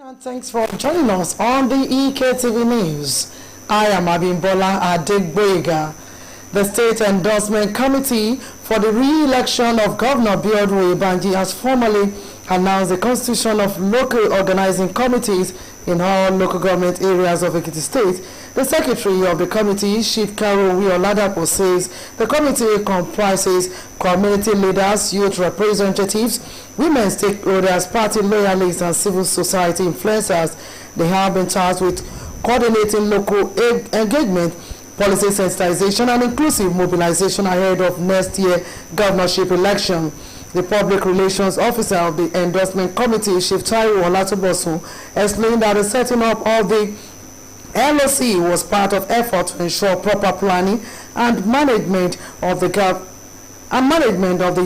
And thanks for joining us on the Ektv News. I am Abimbola Adegboyega. The State Endorsement Committee for the re-election of Governor Biodun Oyèbánjí has formally announced the constitution of local organizing committees in all local government areas of Ekiti State. The secretary of the committee, Chief Karowi Oladapo, says the committee comprises community leaders, youth representatives, women stakeholders, party loyalists, and civil society influencers. They have been charged with coordinating local engagement, policy sensitization, and inclusive mobilization ahead of next year's governorship election. The public relations officer of the endorsement committee, Chief Taiwo Olatobosun, explained that the setting up of the LOC was part of effort to ensure proper planning and management of the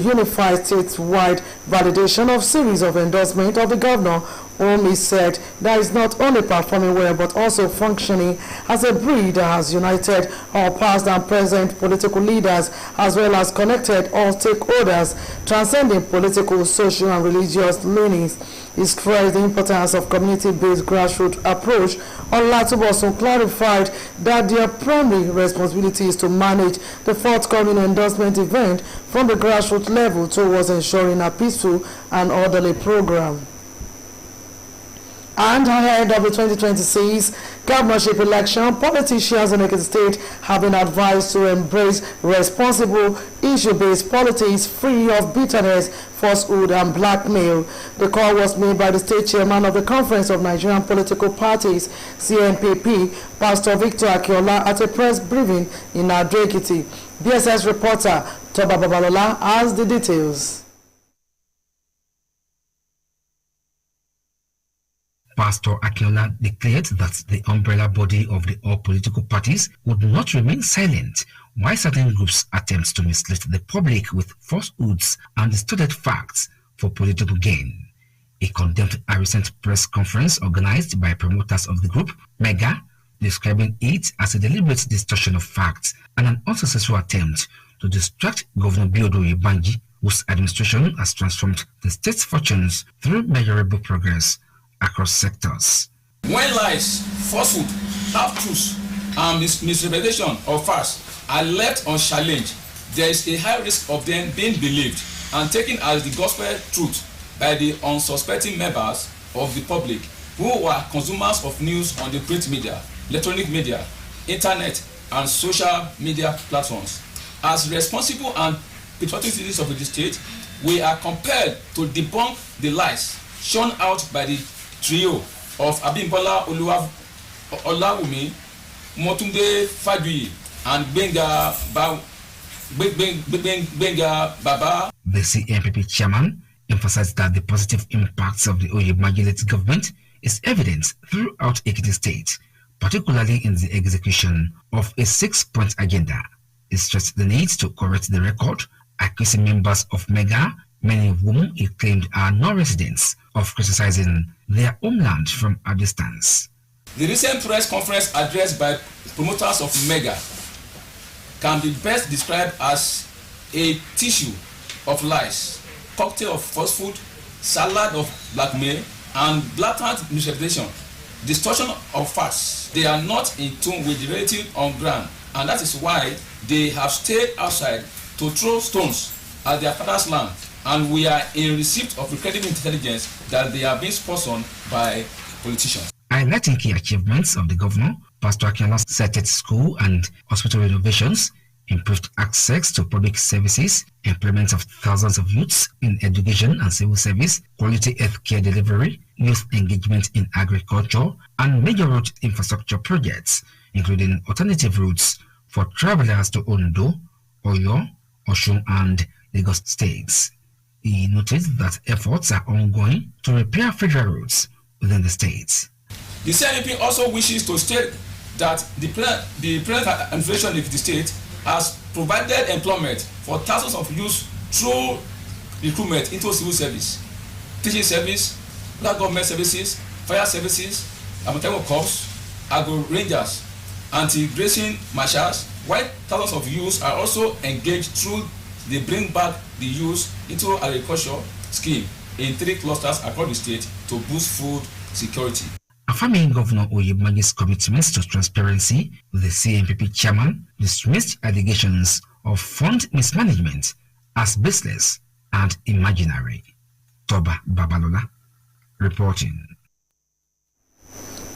unified statewide validation of series of endorsement of the governor, whom he said that is not only performing well but also functioning as a bridge that has united all past and present political leaders as well as connected all stakeholders, transcending political, social, and religious leanings. He stressed the importance of community-based grassroots approach. Olatobosun clarified that their primary responsibility is to manage the forthcoming endorsement event from the grassroots level towards ensuring a peaceful and orderly program. And ahead of the 2026 governorship election, politicians in Ekiti State have been advised to embrace responsible, issue-based politics free of bitterness, falsehood, and blackmail. The call was made by the state chairman of the Conference of Nigerian Political Parties, CNPP, Pastor Victor Akiola, at a press briefing in Ado-Ekiti. BSS reporter Toba Babalola has the details. Pastor Akiola declared that the umbrella body of the all political parties would not remain silent while certain groups attempt to mislead the public with falsehoods and distorted facts for political gain. He condemned a recent press conference organized by promoters of the group, Mega, describing it as a deliberate distortion of facts and an unsuccessful attempt to distract Governor Biodun Oyèbánjí, whose administration has transformed the state's fortunes through measurable progress across sectors. When lies, falsehood, half-truths, and misrepresentation of facts are left unchallenged, there is a high risk of them being believed and taken as the gospel truth by the unsuspecting members of the public who are consumers of news on the print media, electronic media, internet, and social media platforms. As responsible and patriotic citizens of the state, we are compelled to debunk the lies shown out by the trio of Abimbola Olawumi, Motunde Faduyi, and Benga Baba. The CNPP chairman emphasized that the positive impacts of the Oyèbánjí government is evident throughout Ekiti State, particularly in the execution of a 6-point agenda. He stressed the need to correct the record, accusing members of Mega, many of whom he claimed are non-residents, of criticizing their homeland from a distance. The recent press conference addressed by promoters of Mega can be best described as a tissue of lies, cocktail of falsehood, salad of blackmail, and blatant misrepresentation, distortion of facts. They are not in tune with the reality on ground, and that is why they have stayed outside to throw stones at their father's land. And we are in receipt of incredible intelligence that they are being sponsored by politicians. Highlighting key achievements of the governor, Pastor Akiola cited school and hospital renovations, improved access to public services, employment of thousands of youths in education and civil service, quality health care delivery, youth engagement in agriculture, and major road infrastructure projects, including alternative routes for travelers to Ondo, Oyo, Osun, and Lagos states. He noted that efforts are ongoing to repair federal roads within the states. The CNP also wishes to state that the present administration of the state has provided employment for thousands of youths through recruitment into civil service, teaching service, local government services, fire services, Amotekun corps, agro rangers, anti-grazing marshals, while thousands of youths are also engaged through the Bring Back the Youth into Agriculture scheme in 3 clusters across the state to boost food security. Affirming Governor Oyebanji's commitments to transparency, the CNPP chairman dismissed allegations of fund mismanagement as baseless and imaginary. Toba Babalola reporting.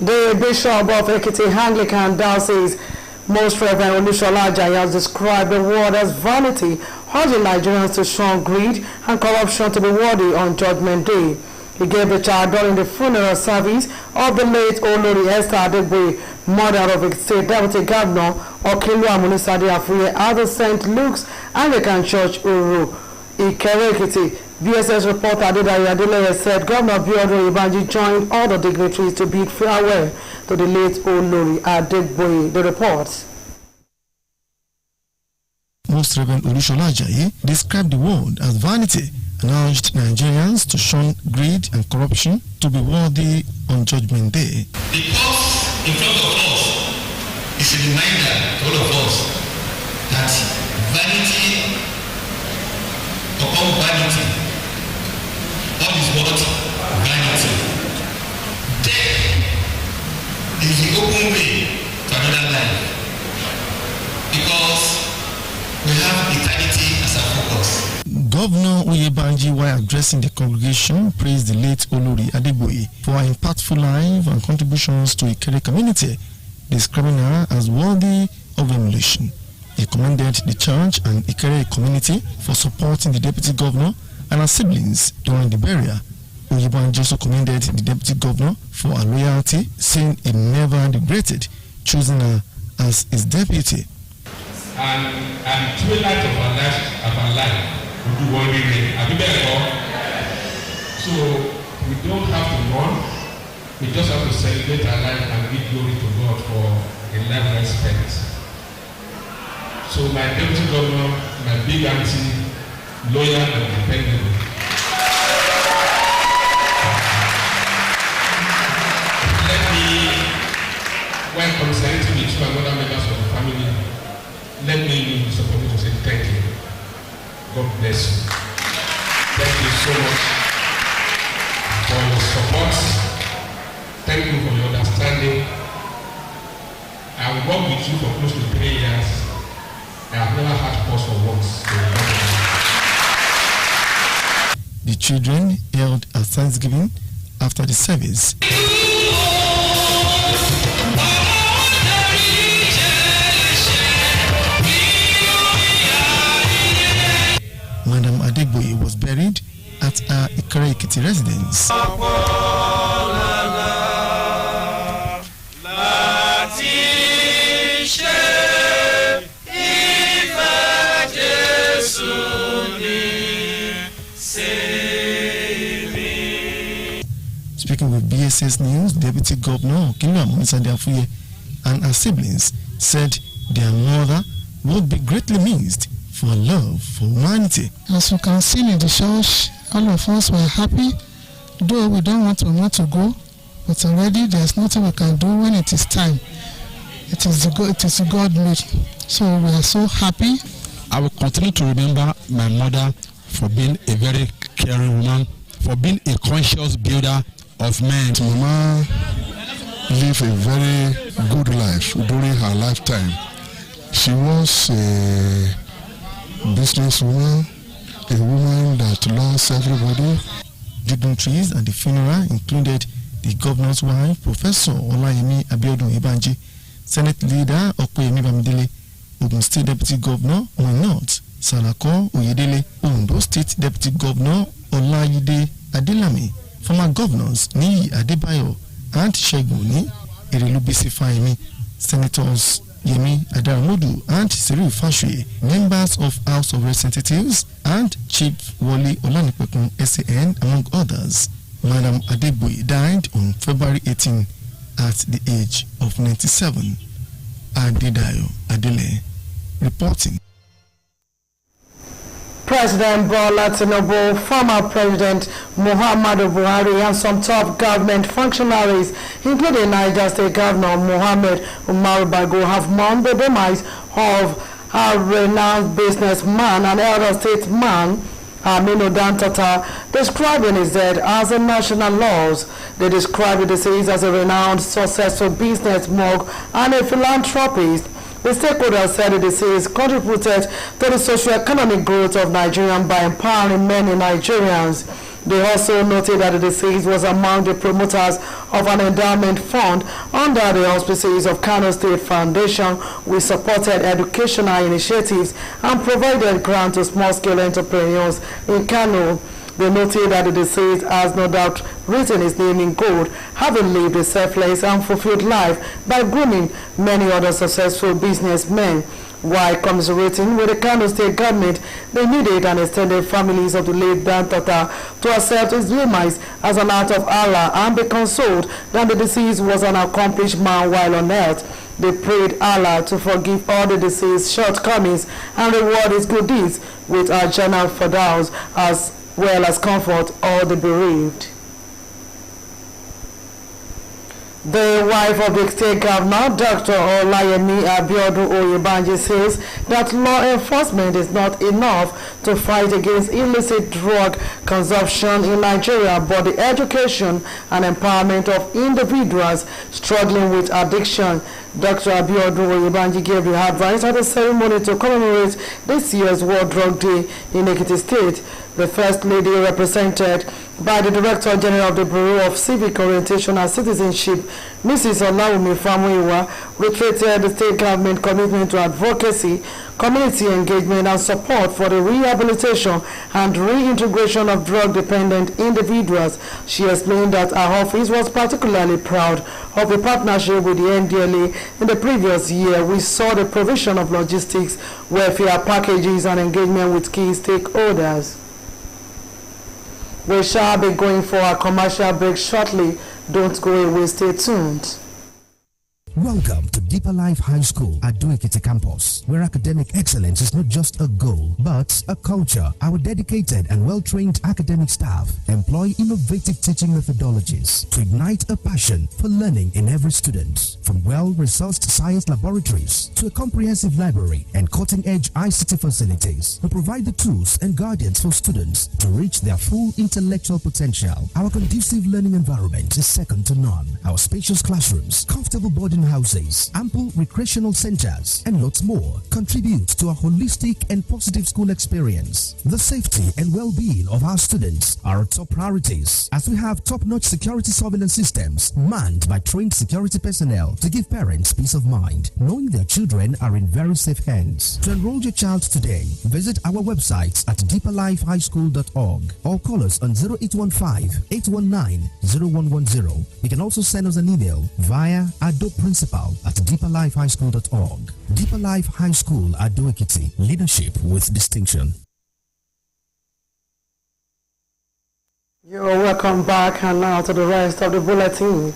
The Bishop of Ektv Anglican Diocese, Most Reverend Olushola Ajayi, has described the word as vanity, urging Nigerians to shun greed and corruption to be worthy on Judgment Day. He gave the charge during the funeral service of the late Olori Esther Adegboye, mother of State Deputy Governor Okilu Amunisade Afuye at the St. Luke's Anglican Church, Uru, Ikere Ekiti. BSS reporter Adedayo Adeleye said Governor Biodun Oyebanji joined all the dignitaries to bid farewell to the late Olori Adegboye. The report. Most Reverend Olushola Ajayi described the world as vanity and urged Nigerians to shun greed and corruption to be worthy on Judgment Day. The cause in front of us is a reminder to all of us that vanity upon vanity, all is what? Vanity. Death is the open way to another life because we have eternity as our focus. Governor Oyebanji, while addressing the congregation, praised the late Olori Adegboye for her impactful life and contributions to the Ikere community, describing her as worthy of emulation. He commended the church and Ikere community for supporting the deputy governor and her siblings during the burial. Oyebanji also commended the deputy governor for her loyalty, saying he never regretted choosing her as his deputy. And twilight of our life. We do one day, so we don't have to mourn, we just have to celebrate our life and give glory to God for a life well spent. So my deputy governor, my big auntie, loyal and dependable. Let me, while commiserating the two and other members of the family, let me use this opportunity to say thank you. God bless you. Thank you so much for your support. Thank you for your understanding. I worked with you for close to 3 years. I have never had cause for words. The children held a Thanksgiving after the service. Madam Adegboye was buried at her Ikere Ekiti residence. Speaking with BSS News, Deputy Governor Okilu Amunisade Afuye and her siblings said their mother would be greatly missed for love for humanity. As you can see in the church, all of us were happy, though we don't want to go, but already there's nothing we can do when it is time. It is the God made. So we are so happy. I will continue to remember my mother for being a very caring woman, for being a conscious builder of men. Mama lived a very good life during her lifetime. She was a businesswoman, a woman that loves everybody. Dignitaries at the funeral included the governor's wife, Professor Olayemi Abiodun Oyebanji, Senate Leader Okoyemi Bamidele, Ogun State Deputy Governor Moinot Salako Oyedele, Ondo State Deputy Governor Olayide Adelami, former governors Niyi Adebayo and Shegoni Erelubisi Fayemi, Senators Yemi Adaramodu and Cyril Fashuye, members of House of Representatives, and Chief Wole Olanipekun SAN, among others. Madam Adegboye died on February 18 at the age of 97. Adedayo Adele reporting. President Bola Tinubu, former President Muhammadu Buhari, and some top government functionaries, including Niger State Governor Mohammed Umaru Bago, have mourned the demise of a renowned businessman and elder statesman Aminu Dantata, describing his death as a national loss. They describe the deceased as a renowned, successful business mogul and a philanthropist. The stakeholders said the deceased contributed to the socio-economic growth of Nigeria by empowering many Nigerians. They also noted that the deceased was among the promoters of an endowment fund under the auspices of Kano State Foundation, which supported educational initiatives and provided grants to small-scale entrepreneurs in Kano. They noted that the deceased has no doubt written his name in gold, having lived a selfless and fulfilled life by grooming many other successful businessmen. While commiserating with the Kano State government, the immediate and extended families of the late Dantata to accept his demise as an act of Allah and be consoled that the deceased was an accomplished man while on earth. They prayed Allah to forgive all the deceased shortcomings and reward his good deeds with our Jannah Firdaus, as well as comfort all the bereaved. The wife of the state governor, Dr. Olayemi Abiodun Oyebanje, says that law enforcement is not enough to fight against illicit drug consumption in Nigeria, but the education and empowerment of individuals struggling with addiction. Dr. Abiodun Oyebanje gave the advice at a ceremony to commemorate this year's World Drug Day in Ekiti State. The First Lady, represented by the Director General of the Bureau of Civic Orientation and Citizenship, Mrs. Olawumi Famuyiwa, reiterated the state government commitment to advocacy, community engagement and support for the rehabilitation and reintegration of drug-dependent individuals. She explained that her office was particularly proud of a partnership with the NDLA in the previous year. We saw the provision of logistics, welfare packages and engagement with key stakeholders. We shall be going for a commercial break shortly. Don't go away, stay tuned. Welcome to Deeper Life High School at Ekiti campus, where academic excellence is not just a goal, but a culture. Our dedicated and well-trained academic staff employ innovative teaching methodologies to ignite a passion for learning in every student. From well-resourced science laboratories to a comprehensive library and cutting-edge ICT facilities, we provide the tools and guidance for students to reach their full intellectual potential. Our conducive learning environment is second to none. Our spacious classrooms, comfortable boarding houses, ample recreational centers, and lots more contribute to a holistic and positive school experience. The safety and well-being of our students are our top priorities, as we have top-notch security surveillance systems manned by trained security personnel to give parents peace of mind, knowing their children are in very safe hands. To enroll your child today, visit our website at deeperlifehighschool.org or call us on 0815-819-0110. You can also send us an email via adoprincipal@deeperlifehighschool.org. Deeper Life High School at Ekiti, leadership with distinction. You're welcome back, and now to the rest of the bulletin.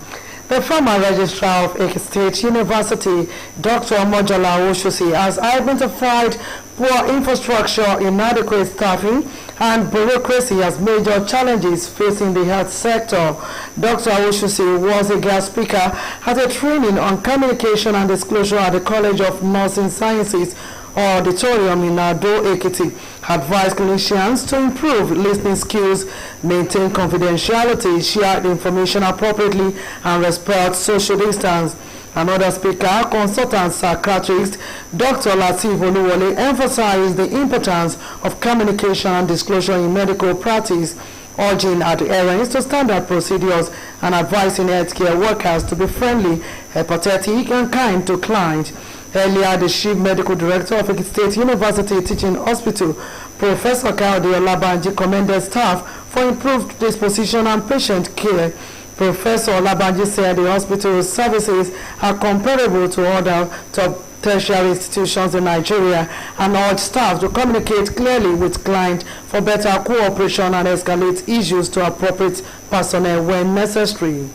The former registrar of Ekiti State University, Dr. Mojala Oshosi, has identified poor infrastructure, inadequate staffing, and bureaucracy as major challenges facing the health sector. Dr. Oshosi was a guest speaker at a training on communication and disclosure at the College of Nursing Sciences Auditorium in Ado Ekiti, advised clinicians to improve listening skills, maintain confidentiality, share information appropriately, and respect social distance. Another speaker, consultant psychiatrist Dr. Lateef Oluwole, emphasized the importance of communication and disclosure in medical practice, urging adherence to standard procedures and advising healthcare workers to be friendly, empathetic, and kind to clients. Earlier, the Chief Medical Director of Ekiti State University Teaching Hospital, Professor Kaode Olabanji, commended staff for improved disposition and patient care. Professor Olabanji said the hospital's services are comparable to other top tertiary institutions in Nigeria and urged staff to communicate clearly with clients for better cooperation and escalate issues to appropriate personnel when necessary.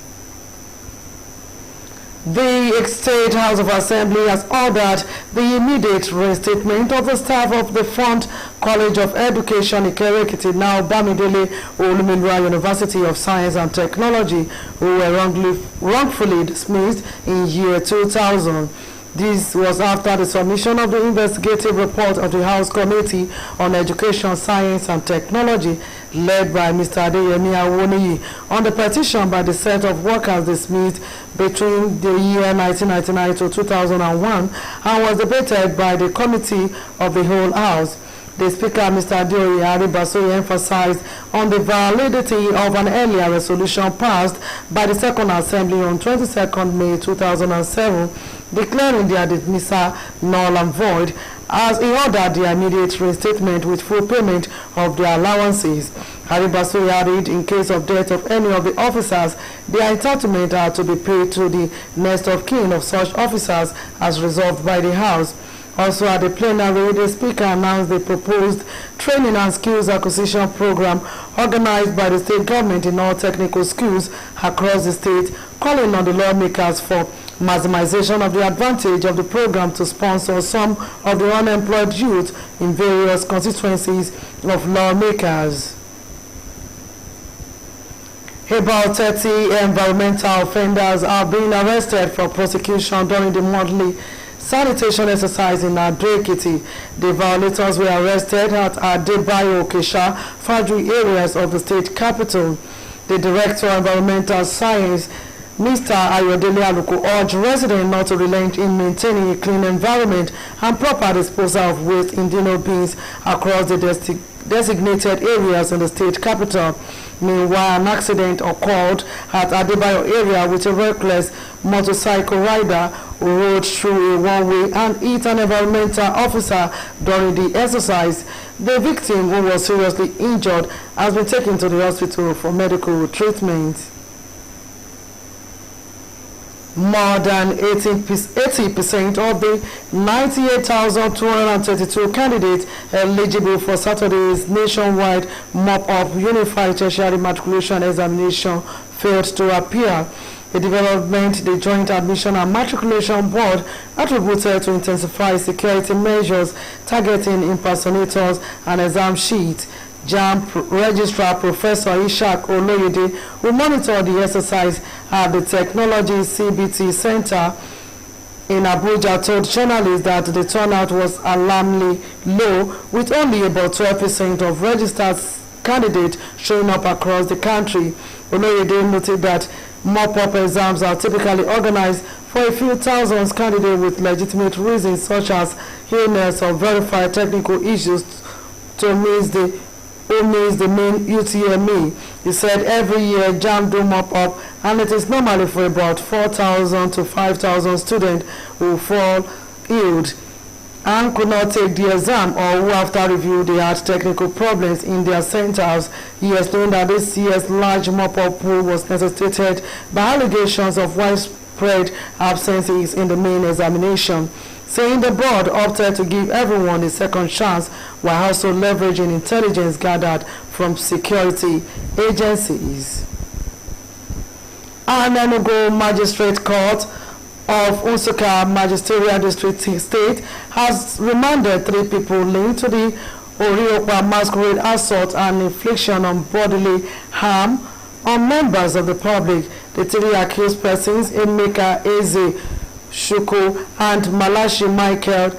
The State House of Assembly has ordered the immediate reinstatement of the staff of the Front College of Education Ikere-Ekiti, now Bamidele Olumilua University of Science and Technology, who were wrongfully dismissed in year 2000. This was after the submission of the investigative report of the House Committee on Education, Science and Technology, led by Mr. Adeyemi Awoniyi, on the petition by the set of workers dismissed between the year 1999 to 2001 and was debated by the Committee of the Whole House. The Speaker, Mr. Adeoye Aribasoye, emphasized on the validity of an earlier resolution passed by the Second Assembly on 22nd May 2007, declaring their dismissal null and void, as he ordered the immediate reinstatement with full payment of their allowances. Aribasoye added, in case of death of any of the officers, their entitlement are to be paid to the next of kin of such officers as resolved by the House. Also at the plenary, the Speaker announced the proposed training and skills acquisition program organized by the state government in all technical schools across the state, calling on the lawmakers for maximization of the advantage of the program to sponsor some of the unemployed youth in various constituencies of lawmakers. About 30 environmental offenders are being arrested for prosecution during the monthly sanitation exercise in Ado-Ekiti. The violators were arrested at Adebayo, Okesha, Fadri areas of the state capital. The Director of Environmental Science, Mr. Ayodele Aluko, urged residents not to relent in maintaining a clean environment and proper disposal of waste in dino bins across the designated areas in the state capital. Meanwhile, an accident occurred at Adebayo area with a reckless motorcycle rider who rode through a one-way and hit an environmental officer during the exercise. The victim, who was seriously injured, has been taken to the hospital for medical treatment. More than 80% of the 98,232 candidates eligible for Saturday's nationwide mop-up unified tertiary matriculation examination failed to appear. A development the Joint Admission and Matriculation Board attributed to intensify security measures targeting impersonators and exam sheets. JAMB Registrar Professor Ishak Oloyede, who monitored the exercise at the Technology CBT Center in Abuja, told journalists that the turnout was alarmingly low, with only about 12% of registered candidates showing up across the country. Oloyede noted that mop-up exams are typically organized for a few thousand candidates with legitimate reasons such as illness or verified technical issues to miss the main UTME. He said every year JAMB do mop up, and it is normally for about 4,000 to 5,000 students who fall ill and could not take the exam, or who after review they had technical problems in their centers. He explained that this year's large mop-up pool was necessitated by allegations of widespread absences in the main examination, saying the board opted to give everyone a second chance while also leveraging intelligence gathered from security agencies. An Enugu Magistrate Court of Nsukka Magisterial District State has remanded 3 people linked to the Oriokwa masquerade assault and infliction of bodily harm on members of the public. The 3 accused persons, Emeka Eze Shuko and Malachi Michael,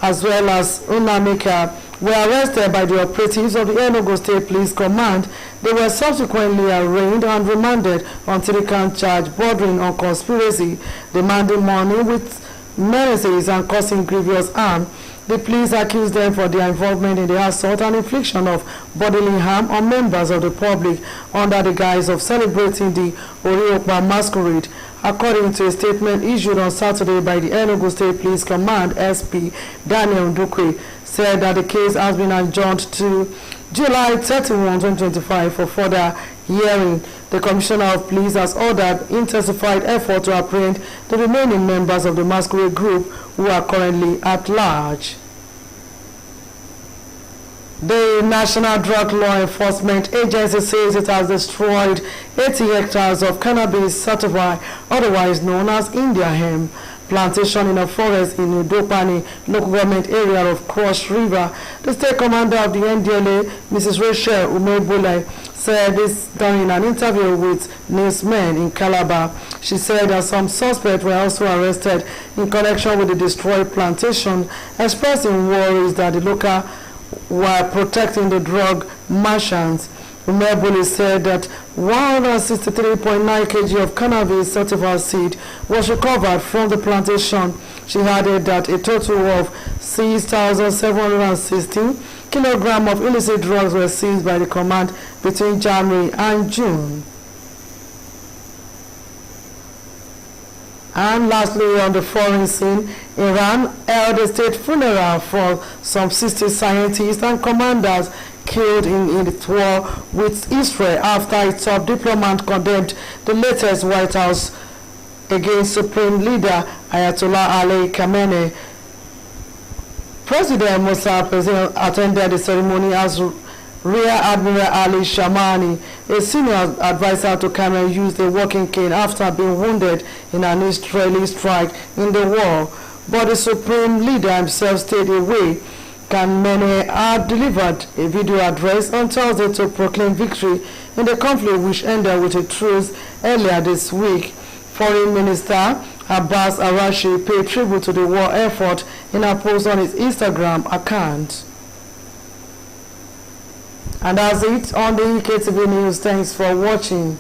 as well as Unamika, were arrested by the operatives of the Enugu State Police Command. They were subsequently arraigned and remanded on 3-count charge bordering on conspiracy, demanding money with menaces and causing grievous harm. The police accused them for their involvement in the assault and infliction of bodily harm on members of the public under the guise of celebrating the Oriokwa masquerade. According to a statement issued on Saturday by the Enugu State Police Command, SP Daniel Ndukwe said that the case has been adjourned to July 31, 2025 for further hearing. The Commissioner of Police has ordered intensified effort to apprehend the remaining members of the masquerade group who are currently at large. The National Drug Law Enforcement Agency says it has destroyed 80 hectares of cannabis sativa, otherwise known as India hemp. plantation in a forest in Udopani local government area of Cross River. The state commander of the NDLA, Mrs. Rachel Umebule, said this during an interview with newsmen in Calabar. She said that some suspects were also arrested in connection with the destroyed plantation, expressing worries that the local were protecting the drug merchants. Umebule said that 163.9 kg of cannabis sativa seed was recovered from the plantation. She added that a total of 6,716 kilograms of illicit drugs were seized by the command between January and June. And lastly, on the foreign scene, Iran held a state funeral for some 60 scientists and commanders killed in its war with Israel after its top diplomat condemned the latest White House against Supreme Leader Ayatollah Ali Khamenei. President Mossad attended the ceremony as Rear Admiral Ali Shamani, a senior advisor to Khamenei, used a walking cane after being wounded in an Israeli strike in the war. But the Supreme Leader himself stayed away. Khamenei had delivered a video address on Thursday to proclaim victory in the conflict, which ended with a truce earlier this week. Foreign Minister Abbas Arashi paid tribute to the war effort in a post on his Instagram account. And that's it on the Ektv News. Thanks for watching.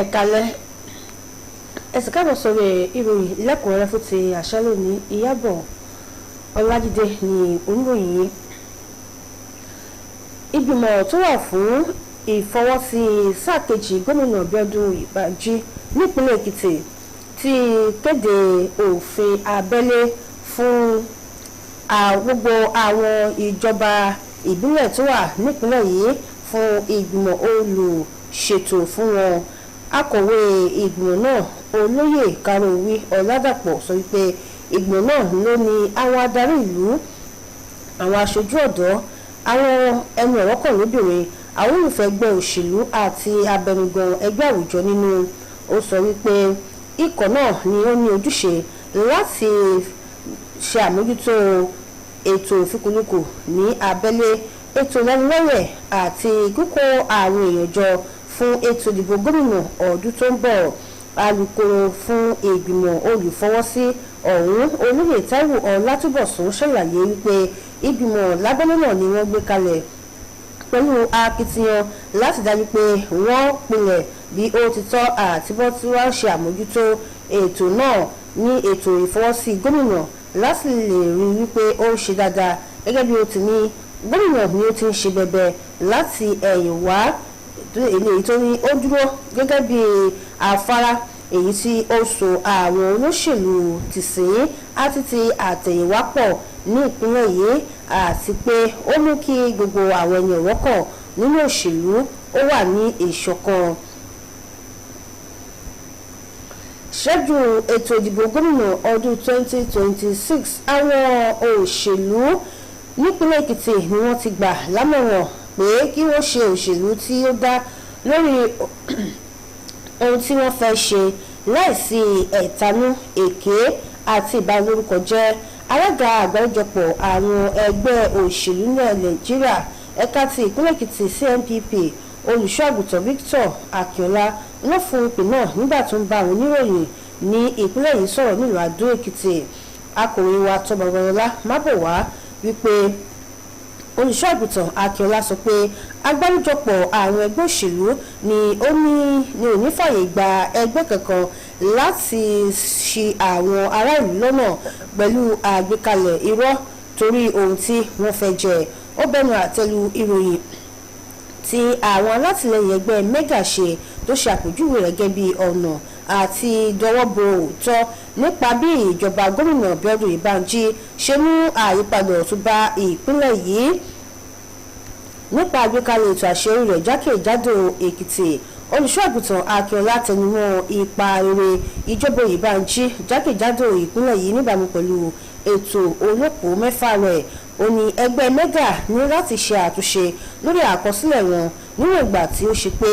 Ẹ̀kálẹ́ ẹ̀sìn káàbọ̀ sórí ìròyìn lẹ́kùnrẹ́rẹ́ fún ti àṣálẹ́ ní Ìyábọ̀ Ọlájídé ní oníròyìn yìí. Ìgbìmọ̀ tó wà fún ìfọwọ́sí sáà kejì gómìnà Bíọ́dún Ìbàjí nípínlẹ̀ Èkìtì ti kéde òfin abẹ́lé fún gbogbo àwọn ìjọba ìbílẹ̀ tó wà nípínlẹ̀ yìí fún ìgbìmọ̀ olùṣètò fún wọn. Akọ̀wé ìgbìmọ̀ náà olóyè Karòwí Ọládàpọ̀ sọ wípé ìgbìmọ̀ náà ló ní àwọn adarí ìlú, àwọn aṣojú ọ̀dọ́, àwọn ẹnu ọ̀rọ̀ kan lóbìnrin, àwọn olùfẹ́ ẹgbẹ́ òṣèlú àti abẹnugan ẹgbẹ́ àwùjọ nínú. Ó sọ wípé ikọ̀ náà ni ó ní ojúṣe láti ṣe àmójútó ètò ìfikùnlukù ní abẹ́lé, ètò ìlanilọ́yẹ̀ àti kíkó àwọn èèyàn jọ fún ètò ìdìbò gómìnà ọdún tó ń bọ̀. Alukoro fún ìgbìmọ̀ olùfọwọ́sí ọ̀hún olóyè Táíwò Ọlátúbọ̀sún ṣàlàyé wípé ìgbìmọ̀ lábẹ́lé náà ni wọ́n gbé kalẹ̀ pẹ̀lú akitiyan láti dájú pé wọ́n pinlẹ̀ bí ó ti tọ́ àti bó ti wá ṣe àmójútó ètò náà ní ètò ìfọwọ́sí gómìnà láti lè rí wípé ó ṣe dáadáa gẹ́gẹ́ bí ó ti ní gómìnà ni ó ti ń ṣe bẹ̀bẹ̀ láti ẹ̀yìn wá eléyìí tó ní ó dúró gẹ́gẹ́ bí afárá èyí tí ó so àwọn olóṣèlú tìsín àti ti àtẹ̀yìnwá pọ̀ ní ìpínlẹ̀ yìí àti pé ó mú kí gbogbo àwọn ẹni ọ̀rọ̀ kan nínú òṣèlú ó wà ní ìṣọ̀kan. Ṣẹ́jú ètò ìdìbò gómìnà ọdún 2026 àwọn òṣèlú nípínlẹ̀ Èkìtì ni wọ́n ti gbà lámọ̀ràn pé kí wọ́n ṣe òṣèlú tí ó dá lórí ohun tí wọ́n fẹ́ ṣe láìsí ẹ̀tanú èké àti ìbanilórúkọjẹ́. Alága àgbáríjọpọ̀ àwọn ẹgbẹ́ òṣèlú ní Nàìjíríà ẹ̀ka ti ìpínlẹ̀ Èkìtì CNPP olùṣọ́-àgùntàn Victor Akínọlá ló fún ìpè náà nígbà tó ń bá àwọn oníròyìn ní ìpínlẹ̀ yìí sọ̀rọ̀ nílùú Adó Èkìtì. Akọ̀wé wa Tọ́ba Babalọ́lá Mábọ̀wá wípé olùṣọ́-àgùntàn Akínọlá sọ pé agbáríjọpọ̀ àwọn ẹgbẹ́ òṣèlú ni ò ní fàyè gba ẹgbẹ́ kankan láti ṣì àwọn ará ìlú lọ́nà pẹ̀lú àgbékalẹ̀ irọ́ torí ohun tí wọ́n fẹ́ jẹ. Ó bẹnu àtẹ́lu ìròyìn tí àwọn alátìlẹyìn ẹgbẹ́ mega ṣe tó ṣe àpèjúwe rẹ̀ gẹ́gẹ́ bí ọ̀nà àti dọwọ́bo òótọ́ nípa bí ìjọba gómìnà Bíọ́dún Ìbánjí ṣe mú àyípadà ọ̀tun bá ìpínlẹ̀ yìí nípa àgbékalẹ̀ ètò àṣeyọrí rẹ̀ jákèjádò Èkìtì. Olùṣọ́-àgùntàn Akínọlá tẹnumọ́ ipa rere ìjọba Ìbánjí jákèjádò ìpínlẹ̀ yìí níbàámu pẹ̀lú ètò olóko mẹ́fà rẹ̀. Ó ní ẹgbẹ́ mega ní láti ṣe àtúnṣe lórí àkọsílẹ̀ wọn níwọ̀n ìgbà tí ó ṣe pé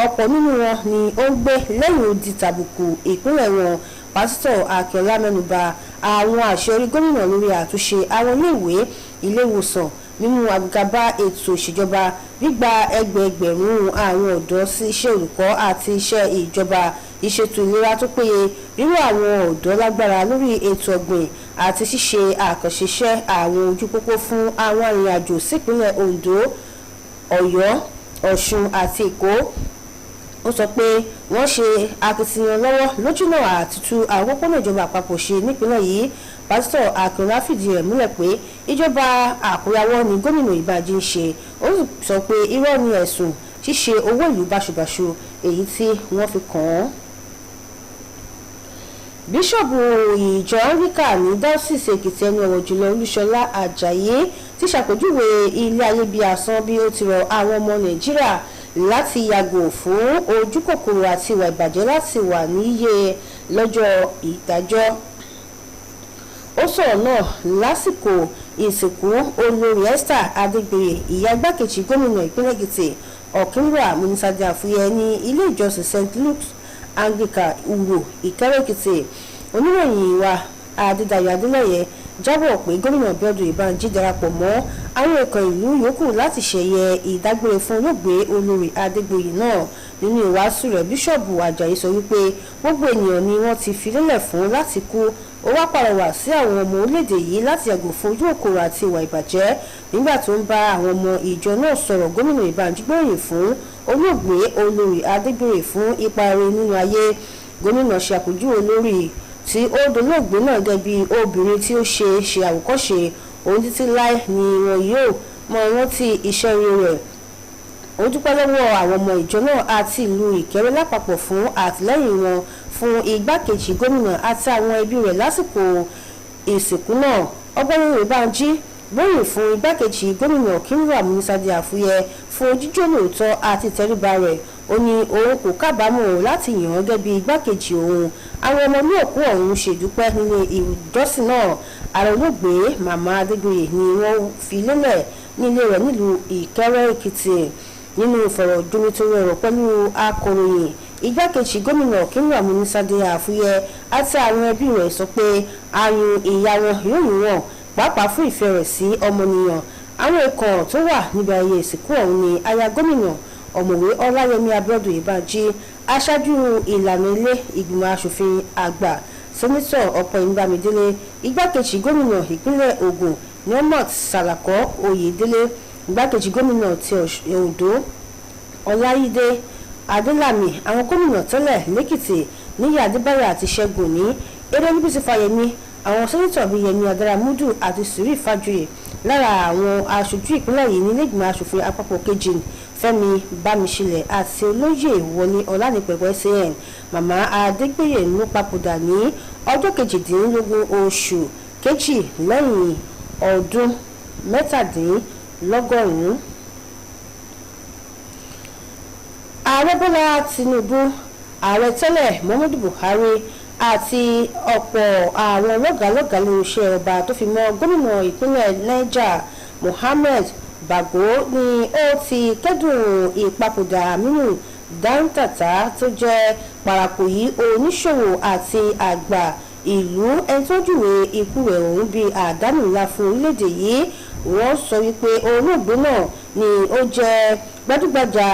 ọ̀pọ̀ nínú wọn ni ó ń gbé lẹ́yìn odi tàbùkù ìpínlẹ̀ wọn. Pásítọ̀ Akínọlá mẹ́nuba àwọn àṣeyọrí gómìnà lórí àtúnṣe àwọn iléèwé ilé ìwòsàn mímú àgbéga ètò ìṣèjọba gbígba ẹgbẹẹgbẹ̀rún àwọn ọ̀dọ́ sí iṣẹ́ olùkọ́ àti iṣẹ́ ìjọba ìṣètò ìlera tó péye ríró àwọn ọ̀dọ́ lágbára lórí ètò ọ̀gbìn àti ṣíṣe àkànṣe iṣẹ́ àwọn ojú pópó fún àwọn arìnrìn-àjò sípínlẹ̀ Ondo, Ọ̀yọ́, Ọ̀ṣun àti Èkó. Ó sọ pé wọ́n ṣe akitiyan lọ́wọ́ lójúnà àtìtú àwọn pópónà ìjọba àpapọ̀ ṣe nípínlẹ̀ yìí. Pásítọ̀ Akínọlá fìdí rẹ̀ múlẹ̀ pé ìjọba àkóyawọ́ ni gómìnà Ìbánjí ń ṣe. Ó sì sọ pé irọ́ ni ẹ̀sùn ṣíṣe owó ìlú báṣubàṣu èyí tí wọ́n fi kàn án. Bíṣọ̀bù ìjọ Anglican ní Dáósìsì Èkìtì ẹni ọ̀wọ̀ jùlọ Olúṣọlá Àjàyí ti ṣàpèjúwe ilé ayé bíi asán bí ó ti rọ àwọn ọmọ Nàìjíríà láti yàgò fún ojú kòkòrò àti ìwà ìbàjẹ́ láti wà níyè lọ́jọ́ ìdájọ́. Ó sọ̀rọ̀ náà lásìkò ìsìnkú olórí Esther Adégbèrè ìyá igbákejì gómìnà ìpínlẹ̀ Èkìtì Ọ̀kínwà Múnisádé Àfúyẹ́ ní ilé ìjọsìn St. Luke's Anglican Uro Ìkẹ́rẹ́ Èkìtì. Oníròyìn wa Adédayọ̀ Adélẹ́yẹ jábọ̀ pé gómìnà Bíọ́dún Ìbánjí darapọ̀ mọ́ àwọn ẹ̀kọ́ ìlú yòókù láti ṣẹ̀yẹ ìdágbére fún olóògbé olórí Adégbòyè náà. Nínú ìwàásù rẹ̀ Bíṣọ̀bù Àjàyí sọ wípé gbogbo ènìyàn ni wọ́n ti fi lélẹ̀ fún láti kú. Ó wá pàrọwà sí àwọn ọmọ orílẹ̀-èdè yìí láti yàgò fún ojú òkòrò àti ìwà ìbàjẹ́. Nígbà tó ń bá àwọn ọmọ ìjọ náà sọ̀rọ̀ gómìnà Ìbánjí gbóríyìn fún olóògbé olórí Adégbòyè fún ipa rere nínú ayé. Gómìnà ṣe àpèjúwe olórí tí ó dolóògbé náà gẹ́gẹ́ bí obìnrin tí ó ṣe àwòkọ́ṣe òun títí láé ni wọn yóò mọ rántí iṣẹ́ rere rẹ̀. Ó dúpẹ́ lọ́wọ́ àwọn ọmọ ìjọ náà àti ìlú Ìkẹ́rẹ́ lápapọ̀ fún àtìlẹ́yìn wọn fún igbákejì gómìnà àti àwọn ẹbí rẹ̀ lásìkò ìsìnkú náà. Ọ̀gbẹ́ni Ìbánjí gbóríyìn fún igbákejì gómìnà Ọ̀kínwà Múnisádé Àfúyẹ́ fún jíjó lóòótọ́ àti ìtẹríba rẹ̀. Ó ní òun kò kábàámọ̀ láti yàn án gẹ́gẹ́ bí igbákejì òun. Àwọn ọmọ ní òkú ọ̀hún ṣèdúpẹ́ nínú ìjọsìn náà. Ààrẹ olóògbé Màmá Adégbòyè ni wọ́n fi lélẹ̀ nílé rẹ̀ nílùú Ìkẹ́rẹ́ Èkìtì. Nínú ìfọ̀rọ̀jomitoro ọ̀rọ̀ pẹ̀lú akọ̀ròyìn igbákejì gómìnà Ọ̀kínwà Múnisádé Àfúyẹ́ àti àwọn ẹbí rẹ̀ sọ pé àrùn ìyá wọn yóò yìn wọ́n pàápàá fún ìfẹ́ rẹ̀ sí ọmọnìyàn. Àwọn ikọ̀ tó wà níbi ayẹyẹ ìsìnkú ọ̀hún ni aya gómìnà ọ̀mọ̀wé Ọláyẹmí Abíọ́dún Ìbánjí, aṣáájú ìlànà ilé ìgbìmọ̀ asòfin àgbà sẹ́nitọ̀ Ọ̀pẹ́yẹmí Bámidélé, igbákejì gómìnà ìpínlẹ̀ Ògùn Neomot Sàlàkọ́ Oyèdélé, igbákejì gómìnà ti Oǹdó Ọláyídé Adélàmì, àwọn gómìnà tẹ́lẹ̀ lẹ́kìtì Níyì Adébáyọ̀ àti Ṣẹ́gun Òní, Adébísí Fáyẹmí, àwọn sẹ́nitọ̀ bíi Yẹmí Adáramúdù àti Sùúrì Fájuyè. Lára àwọn aṣojú ìpínlẹ̀ yìí ní ilé-ìgbìmọ̀ asòfin àpapọ̀ kejì Fẹ́mi Bámiṣílẹ̀ àti olóyè Wọlé Ọlánìpẹ̀kọ̀ SAN. Màmá Adégbòyè ló papòdà ní ọjọ́ 18 oṣù kejì lẹ́yìn ọdún 97. Ààrẹ Bọ́lá Tinubu, ààrẹ tẹ́lẹ̀ Muhammadu Buhari àti ọ̀pọ̀ àwọn lọ́gàálọ́gàá lórí iṣẹ́ ọba tó fi mọ́ gómìnà ìpínlẹ̀ Niger Mohammed Bago ni ó ti kẹ́dùn ìpapòdà Aminu Dantata tó jẹ́ Parakoyi oníṣòwò àti àgbà ìlú ẹni tó júwe ikú rẹ̀ ọ̀hún bíi àdánù ńlá fún orílẹ̀-èdè yìí. Wọ́n sọ wípé olóògbé náà ni ó jẹ́ gbajúgbajà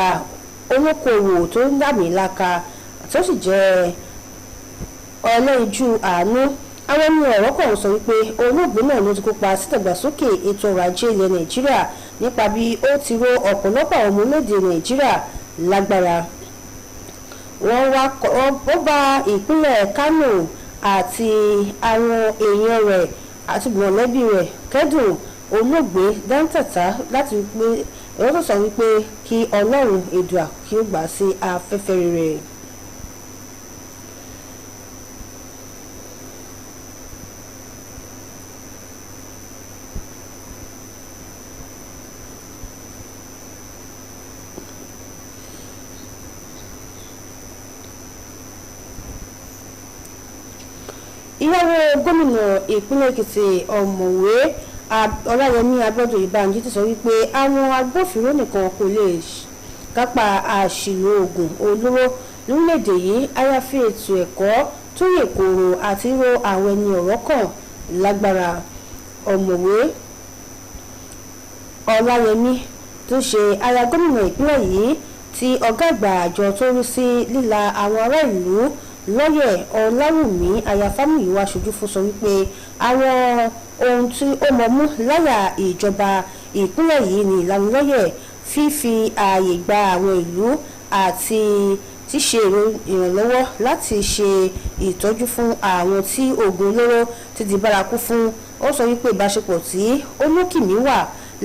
olókoòwò tó ń dàmílàkà tó sì jẹ́ ọlẹ́yinjú àánú. Àwọn ẹni ọ̀rọ̀ kan sọ wípé olóògbé náà ló ti kópa sítẹ̀gbàsókè ètò ọrọ̀ ajé ilẹ̀ Nàìjíríà nípa bí ó ti ró ọ̀pọ̀lọpọ̀ àwọn ọmọ orílẹ̀-èdè Nàìjíríà lágbára. Wọ́n bá ìpínlẹ̀ Kánò àti àwọn èèyàn rẹ̀ àti mọ̀lẹ́bí rẹ̀ kẹ́dùn olóògbé Dantata láti pé ẹ̀rọ tó sọ wípé kí Ọlọ́run Èdùà kí ó gbà sí afẹ́fẹ́ rere. Ìyàwó gómìnà ìpínlẹ̀ Èkìtì ọ̀mọ̀wé Ọláyẹmí Abíọ́dún Ìbánjí ti sọ wípé àwọn agbófinró nìkan kò lè kápá àṣìlò oògùn olóró lórílẹ̀‐èdè yìí àyàfi ètò ẹ̀kọ́ tó yè kooro àti ró àwọn ẹni ọ̀rọ̀ kàn lágbára. Ọ̀mọ̀wé Ọláyẹmí tó ṣe aya gómìnà ìpínlẹ̀ yìí tí ọ̀gá àgbà àjọ tó rí sí líla àwọn ará ìlú lọ́yẹ̀ Ọláwùmí Ayáfámúyìwá aṣojú fún sọ wípé àwọn ohun tí ó mọ̀mú láyà ìjọba ìpínlẹ̀ yìí ní ìlanilọ́yẹ̀ fífi ààyè gba àwọn ìlú àti ṣíṣe ìrànlọ́wọ́ láti ṣe ìtọ́jú fún àwọn tí oògùn olóró ti di bárakú fún. Ó sọ wípé ìbáṣepọ̀ tí ó lókìmí wà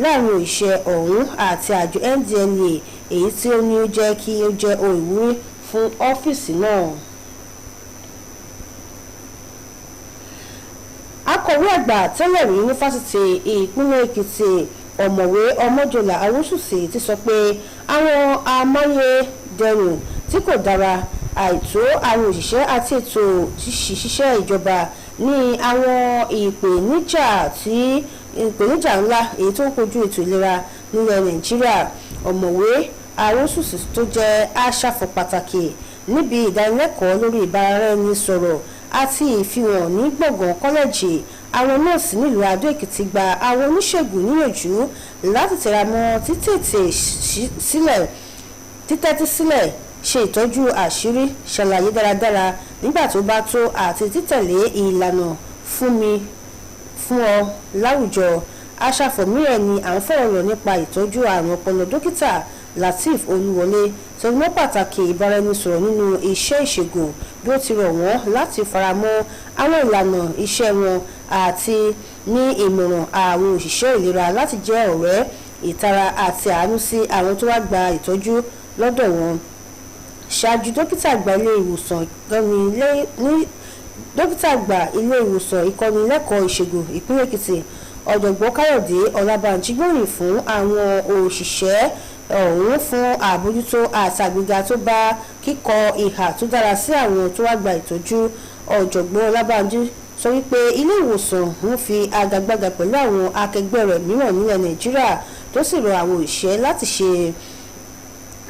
láàrin òṣìṣẹ́ ọ̀hún àti àjọ NDLEA èyí tí ó ní ó jẹ́ kí ó jẹ́ ohun ìwúrí fún ọ́fíìsì náà. Akọ̀wé àgbà tẹ́lẹ̀ rí ní fásitì ìpínlẹ̀ Èkìtì ọ̀mọ̀wé Ọmọjọlá Awósùsì ti sọ pé àwọn amáyédẹrùn tí kò dára àìtó àwọn òṣìṣẹ́ àti ètò ṣíṣiṣẹ́ ìjọba ní àwọn ìpèníjà ńlá èyí tó ń kojú ètò ìlera nílẹ̀ Nàìjíríà. Ọ̀mọ̀wé Awósùsì tó jẹ́ aṣàfọ̀ pàtàkì níbi ìdánilẹ́kọ̀ọ́ lórí ìbáraẹnisọ̀rọ̀ àti ìfihàn ní gbọ̀ngàn kọ́lẹ́jì àwọn nọ́ọ̀sì nílùú Adó Èkìtì gba àwọn oníṣègùn níyànjú láti tẹra mọ́ títẹ́tí sílẹ̀ ṣe ìtọ́jú àṣírí ṣàlàyé dáradára nígbà tó bá tó àti títẹ̀lé ìlànà fún ọ láwùjọ. Aṣàfọ̀mírẹ̀ ni à ń fọ̀rọ̀ lọ nípa ìtọ́jú àrùn ọpọlọ dókítà Lateef Olúwọlé tẹnumọ́ pàtàkì ìbáraẹnisọ̀rọ̀ nínú iṣẹ́ ìṣègùn bí ó ti rọ̀ wọ́n láti faramọ́ àwọn ìlànà iṣẹ́ wọn àti ní ìmọ̀ràn àwọn òṣìṣẹ́ ìlera láti jẹ́ ọ̀rẹ́ ìtara àti àánú sí àwọn tó wá gba ìtọ́jú lọ́dọ̀ wọn. Ṣáájú dókítà àgbà ilé ìwòsàn ìkọ́nilẹ́kọ̀ọ́ ìṣègùn ìpínlẹ̀ Èkìtì ọ̀jọ̀gbọ́n Káyọ̀dé Ọlábánjí gbóríyìn fún àwọn òṣìṣẹ́ ọ̀hún fún àbójútó àti àgbéga tó bá kíkọ ìhà tó dára sí àwọn tó wá gba ìtọ́jú. Ọ̀jọ̀gbọ́n Ọlábánjí sọ wípé ilé ìwòsàn ń fi agagbága pẹ̀lú àwọn akẹgbẹ́ rẹ̀ mìíràn nílẹ̀ Nàìjíríà tó sì rọ àwọn òṣìṣẹ́ láti ṣe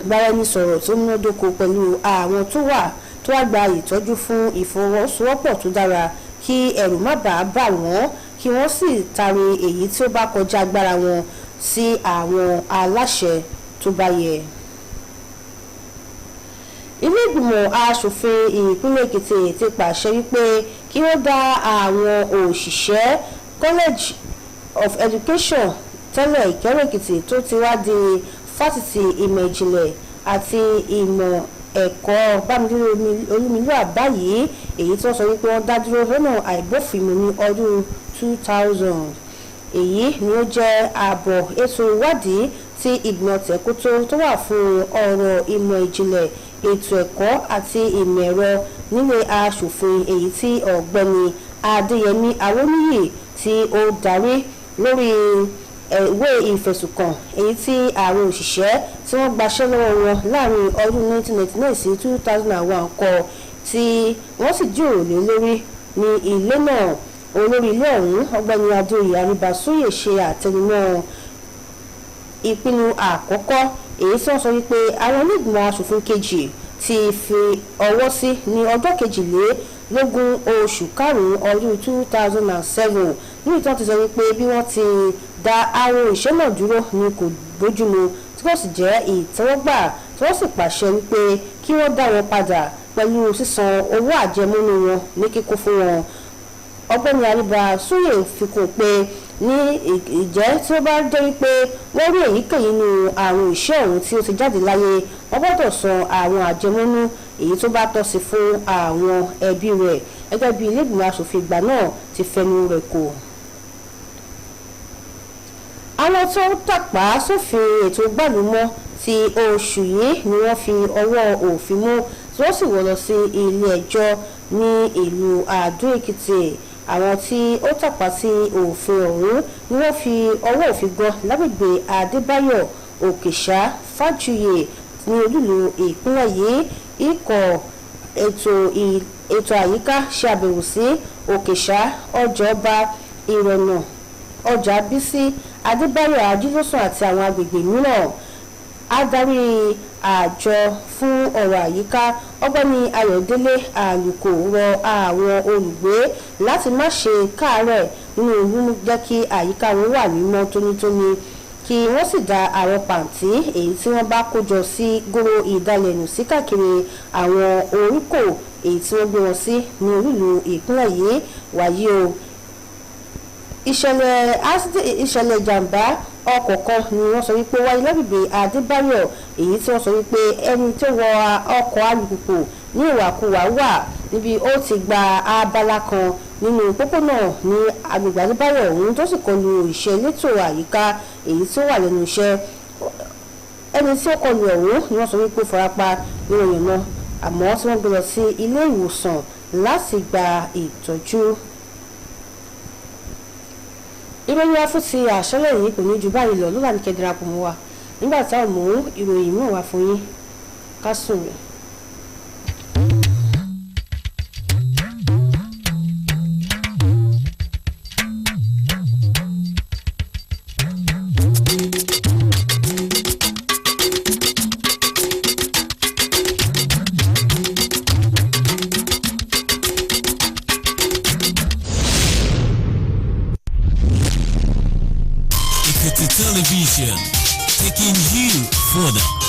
ìbáraẹnisọ̀rọ̀ tó múnádóko pẹ̀lú àwọn tó wá gba ìtọ́jú fún ìfọwọ́sowọ́pọ̀ tó dára kí ẹ̀rù má bàa bà wọ́n kí wọ́n sì taari èyí tí ó bá kọjá agbára wọn sí àwọn aláṣẹ tó bá yẹ. Ilé ìgbìmọ̀ aṣòfin ìpínlẹ̀ Èkìtì ti pàṣẹ wípé kí wọ́n dá àwọn òṣìṣẹ́ College of Education tẹ́lẹ̀ Ìkẹ́rẹ́ Èkìtì tó ti wá di Fásitì Ìmọ̀ Ìjìnlẹ̀ àti Ìmọ̀ Ẹ̀kọ́ Bámidélé Olúmilúà báyìí èyí tó sọ wípé wọ́n dá dúró lọ́nà àìbófinmu ní ọdún 2000. Èyí ni ó jẹ́ ààbọ̀ ètò ìwádìí tí ìgbìmọ̀ tẹ̀kútó tó wà fún ọ̀rọ̀ ìmọ̀ ìjìnlẹ̀ ètò ẹ̀kọ́ àti ìmọ̀ ẹ̀rọ nílé aṣòfin èyí tí ọ̀gbẹ́ni Adéyẹmí Awóníyì tí ó darí lórí ìwé ìfẹ̀sùnkàn èyí tí àwọn òṣìṣẹ́ tí wọ́n gbaṣẹ́ lọ́wọ́ wọn láàrin ọdún 1999 sí 2001 kọ tí wọ́n sì jíròrò lé lórí ní ilé náà. Olórí ilé ọ̀hún ọ̀gbẹ́ni Adéoyè Àríbásóyè ṣe àtẹnumọ́ ìpinnu àkọ́kọ́ èyí tí wọ́n sọ wípé àwọn onígbìmọ̀ asòfin kejì ti fi ọwọ́ sí ní ọjọ́ kejìlélógún oṣù karùn-ún ọdún 2007 níbi tí wọ́n ti sọ wípé bí wọ́n ti dá àwọn ìṣẹ́ náà dúró ní kò bójúmu tí kò sì jẹ́ ìtẹ́wọ́gbà tí wọ́n sì pàṣẹ wípé kí wọ́n dá wọn padà pẹ̀lú sísan owó àjẹmọ́nú wọn ní kíkún fún wọn. ọ̀gbẹ́ni Àríbá Súyè fi kún pé ní ìjẹ́ tí ó bá jẹ́ wípé wọ́n rí èyíkéyìí nínú àwọn ìṣẹ́ ọ̀hún tí ó ti jáde láyé wọ́n gbọ́dọ̀ san àwọn àjẹmọ́nú èyí tó bá tọ́ sí fún àwọn ẹbí rẹ̀ gẹ́gẹ́ bí ilé ìgbìmọ̀ asòfin ìgbà náà ti fẹnu rẹ̀ kò. àwọn tó tàpá sófin ètò gbàlúmọ́ ti oṣù yìí ni wọ́n fi ọwọ́ òfin mú tí wọ́n sì wọ́ lọ sí ilé ẹjọ́ ní ìlú Àdó Èkìtì. àwọn tí ó tàpá sí òfin ọ̀hún ni wọ́n fi ọwọ́ òfin gbọ́ lágbègbè Adébáyọ̀ Òkèṣá Fájuyè ní olúlu ìpínlẹ̀ yìí. ikọ̀ ètò àyíká ṣe àbẹ̀wò sí Òkèṣá ọjọ́ba Ìrọ̀nà ọjà Bísí Adébáyọ̀ Ajílósùn àti àwọn agbègbè mìíràn. adarí àjọ fún ọ̀rọ̀ àyíká ọ̀gbẹ́ni Ayọ̀délé Àlùkò rọ àwọn olùgbé láti má ṣe káàárẹ̀ nínú mímú jẹ́ kí àyíká wọn wà mímọ́ tónítóní kí wọ́n sì da àwọn pàǹtí èyí tí wọ́n bá kójọ sí góró ìdalẹ̀nù sí káàkiri àwọn oríkò èyí tí wọ́n gbé wọn sí ní olúlu ìpínlẹ̀ yìí. wàyí o ìṣẹ̀lẹ̀ ìjàmbá ọkọ̀ kan ni wọ́n sọ wípé wáyé lágbègbè Adébáyọ̀ èyí tí wọ́n sọ wípé ẹni tó wọ ọkọ̀ alùpùpù ní ìwàkuwà wà níbi ó ti gba abala kan nínú pópónà ní agbègbè Adébáyọ̀ ọ̀hún tó sì kọlu ìṣẹ́ elétò àyíká èyí tí ó wà lẹ́nu iṣẹ́. ẹni tí ó kọlu ọ̀hún ni wọ́n sọ wípé farapa nínú ìyànà àmọ́ tí wọ́n gbé lọ sí ilé ìwòsàn láti gba ìtọ́jú. ìròyìn wa fún ti àṣálẹ́ yìí kò ní ju báyìí lọ ló wà ní kẹ́dẹ́rapọ̀ mọ́ wa nígbà táwọn mú ìròyìn mú wá fún yín ká sùn rẹ̀. Television, taking you further.